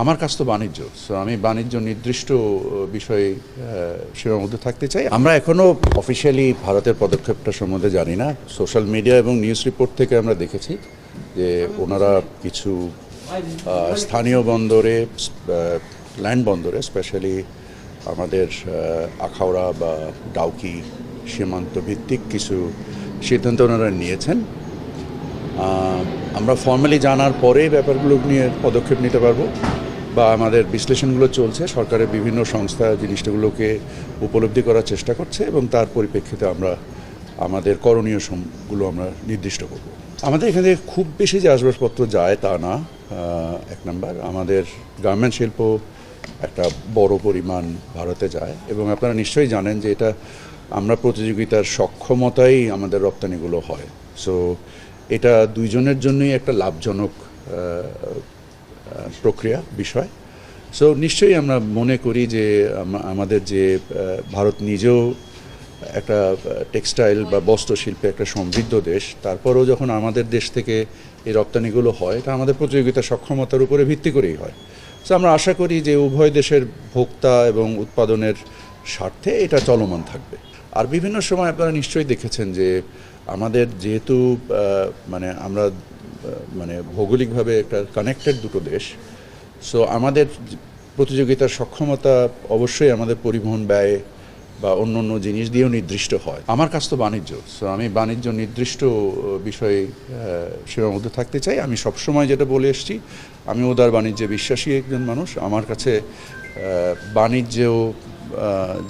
আমার কাজ তো বাণিজ্য, সো আমি বাণিজ্য নির্দিষ্ট বিষয়ে সীমাবদ্ধ থাকতে চাই। আমরা এখনো অফিসিয়ালি ভারতের পদক্ষেপটা সম্বন্ধে জানি না। সোশ্যাল মিডিয়া এবং নিউজ রিপোর্ট থেকে আমরা দেখেছি যে ওনারা কিছু স্থানীয় বন্দরে, ল্যান্ড বন্দরে, স্পেশালি আমাদের আখাউড়া বা ডাউকি সীমান্ত ভিত্তিক কিছু সিদ্ধান্ত ওনারা নিয়েছেন। আমরা ফর্মালি জানার পরেই ব্যাপারগুলো নিয়ে পদক্ষেপ নিতে পারবো, বা আমাদের বিশ্লেষণগুলো চলছে। সরকারের বিভিন্ন সংস্থা জিনিসগুলোকে উপলব্ধি করার চেষ্টা করছে এবং তার পরিপ্রেক্ষিতে আমরা আমাদের করণীয়গুলো আমরা নির্দিষ্ট করব। আমাদের এখানে খুব বেশি যে আসবাবপত্র যায় তা না। এক নাম্বার, আমাদের গার্মেন্ট শিল্প একটা বড় পরিমাণ ভারতে যায় এবং আপনারা নিশ্চয়ই জানেন যে এটা আমরা প্রতিযোগিতার সক্ষমতাই আমাদের রপ্তানিগুলো হয়। সো এটা দুইজনের জন্যই একটা লাভজনক প্রক্রিয়া বিষয়। সো নিশ্চয়ই আমরা মনে করি যে আমাদের যে ভারত নিজেও একটা টেক্সটাইল বা বস্ত্রশিল্পে একটা সমৃদ্ধ দেশ, তারপরেও যখন আমাদের দেশ থেকে এই রপ্তানিগুলো হয় এটা আমাদের প্রতিযোগিতা সক্ষমতার উপরে ভিত্তি করেই হয়। সো আমরা আশা করি যে উভয় দেশের ভোক্তা এবং উৎপাদনের স্বার্থে এটা চলমান থাকবে। আর বিভিন্ন সময় আপনারা নিশ্চয়ই দেখেছেন যে আমাদের যেহেতু আমরা ভৌগোলিকভাবে একটা কানেক্টেড দুটো দেশ, সো আমাদের প্রতিযোগিতার সক্ষমতা অবশ্যই আমাদের পরিবহন ব্যয় বা অন্য অন্য জিনিস দিয়েও নির্দিষ্ট হয়। আমার কাজ তো বাণিজ্য, সো আমি বাণিজ্য নির্দিষ্ট বিষয়ে সীমাবদ্ধ থাকতে চাই। আমি সবসময় যেটা বলে এসেছি, আমি উদার বাণিজ্যে বিশ্বাসী একজন মানুষ। আমার কাছে বাণিজ্য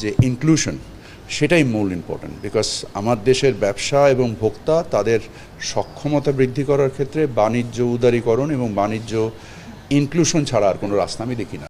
যে ইনক্লুশন সেটাই মূল ইম্পর্ট্যান্ট, বিকজ আমার দেশের ব্যবসা এবং ভোক্তা তাদের সক্ষমতা বৃদ্ধি করার ক্ষেত্রে বাণিজ্য উদারীকরণ এবং বাণিজ্য ইনক্লুশন ছাড়া আর কোনো রাস্তা আমি দেখি না।